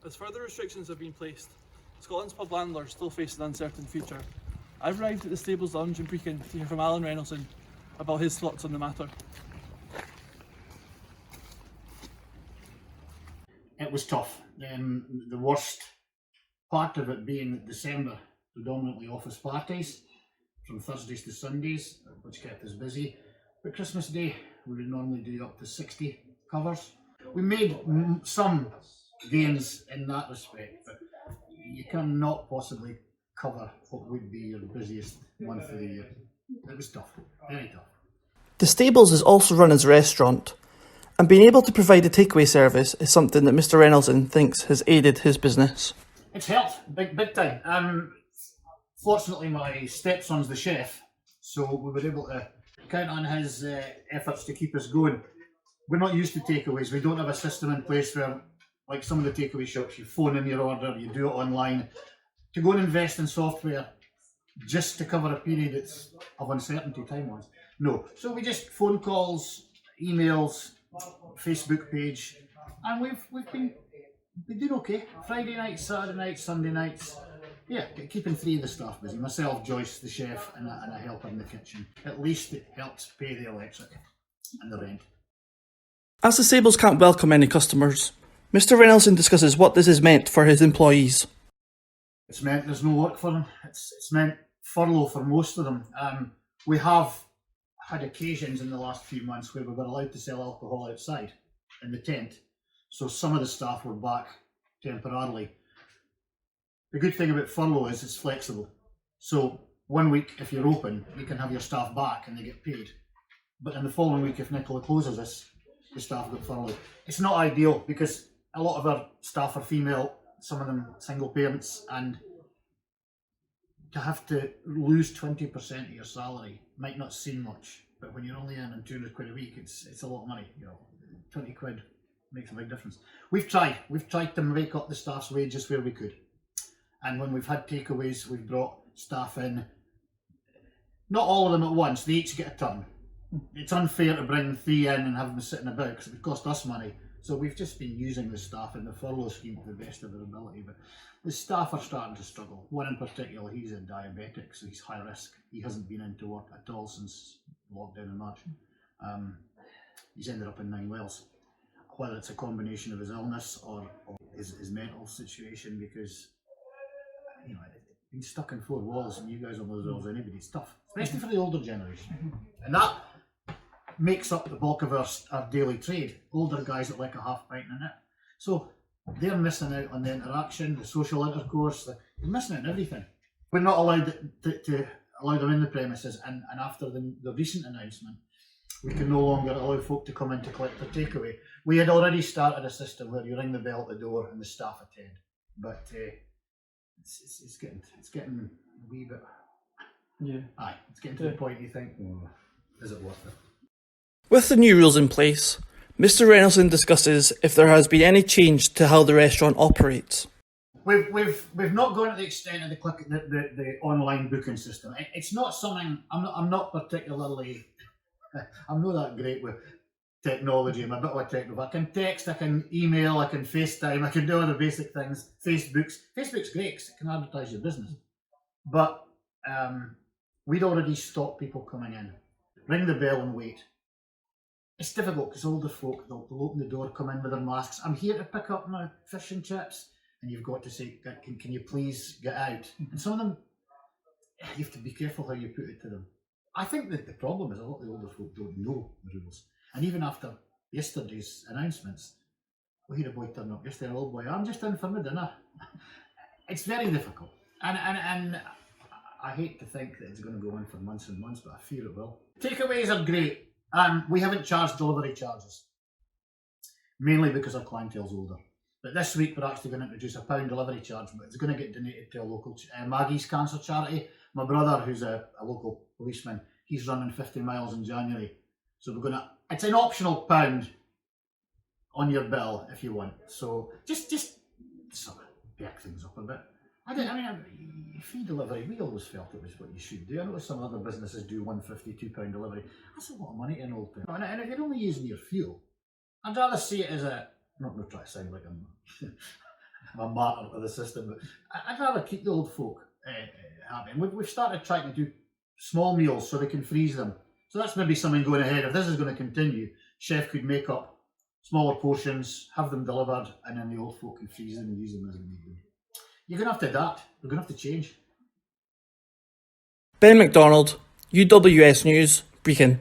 As further restrictions have been placed, Scotland's pub landlords still face an uncertain future. I've arrived at the Stables Lounge in Brecon to hear from Alan Reynoldsson about his thoughts on the matter. It was tough. The worst part of it being that December, predominantly office parties, from Thursdays to Sundays, which kept us busy. But Christmas Day, we would normally do up to 60 covers. We made some gains in that respect, but you cannot possibly cover what would be your busiest month of the year. It was tough, very tough. The Stables is also run as a restaurant, and being able to provide a takeaway service is something that Mr. Reynoldsson thinks has aided his business. It's helped, big time. Fortunately, my stepson's the chef, so we were able to count on his efforts to keep us going. We're not used to takeaways. We don't have a system in place where, like some of the takeaway shops, you phone in your order, you do it online. To go and invest in software just to cover a period of uncertainty time-wise, no. So we just phone calls, emails, Facebook page, and we've been doing okay. Friday nights, Saturday nights, Sunday nights. Yeah, keeping 3 of the staff busy. Myself, Joyce, the chef, and a helper in the kitchen. At least it helps pay the electric and the rent. As the Stables can't welcome any customers, Mr. Reynoldsson discusses what this has meant for his employees. It's meant there's no work for them. It's meant furlough for most of them. We have had occasions in the last few months where we were allowed to sell alcohol outside in the tent. So some of the staff were back temporarily. The good thing about furlough is it's flexible. So 1 week, if you're open, you can have your staff back and they get paid. But in the following week, if Nicola closes us, the staff get furloughed. It's not ideal because a lot of our staff are female, some of them single parents, and to have to lose 20% of your salary might not seem much, but when you're only earning 200 quid a week, it's a lot of money. 20 quid makes a big difference. We've tried to make up the staff's wages where we could. And when we've had takeaways, we've brought staff in. Not all of them at once, they each get a turn. It's unfair to bring 3 in and have them sitting about because it would cost us money. So we've just been using the staff in the furlough scheme to the best of our ability. But the staff are starting to struggle. One in particular, he's a diabetic, so he's high risk. He hasn't been into work at all since lockdown in March. He's ended up in 9 wells. Whether it's a combination of his illness or his mental situation, because being stuck in 4 walls, and you guys will know as well as anybody, it's tough, especially for the older generation. And that makes up the bulk of our daily trade. Older guys that like a half pint in it. So they're missing out on the interaction, the social intercourse, they're missing out on everything. We're not allowed to allow them in the premises, and after the recent announcement, we can no longer allow folk to come in to collect their takeaway. We had already started a system where you ring the bell at the door and the staff attend, but it's getting a wee bit. Yeah. Aye, it's getting to the point you think, is it worth it? With the new rules in place, Mr. Reynoldsson discusses if there has been any change to how the restaurant operates. We've not gone to the extent of the online booking system. It's not something I'm not particularly. I'm not that great with technology. I'm a bit of a technophobe. I can text, I can email, I can FaceTime, I can do all the basic things. Facebook's great because it can advertise your business. But we'd already stopped people coming in. Ring the bell and wait. It's difficult because older folk, they'll open the door, come in with their masks. I'm here to pick up my fish and chips. And you've got to say, can you please get out? And some of them, you have to be careful how you put it to them. I think that the problem is a lot of the older folk don't know the rules. And even after yesterday's announcements, we had a boy turn up yesterday, an old boy, I'm just in for my dinner. It's very difficult. And I hate to think that it's going to go on for months and months, but I fear it will. Takeaways are great. We haven't charged delivery charges, mainly because our clientele's older. But this week we're actually going to introduce a £1 delivery charge, but it's going to get donated to a local Maggie's Cancer Charity. My brother, who's a local policeman, he's running 50 miles in January. So we're going to, it's an optional £1 on your bill if you want. So just sort of back things up a bit. Free delivery, we always felt it was what you should do. I know some other businesses do £1.50, £2 delivery. That's a lot of money to an old town. And if you're only using your fuel, I'd rather see it as a, I'm not going to try to sound like I'm I'm a martyr to the system, but I'd rather keep the old folk happy. And we've started trying to do small meals so they can freeze them. So that's maybe something going ahead. If this is going to continue, chef could make up smaller portions, have them delivered, and then the old folk can freeze them and use them as they need them. You're going to have to adapt. We're going to have to change. Ben McDonald, UWS News, Brechin.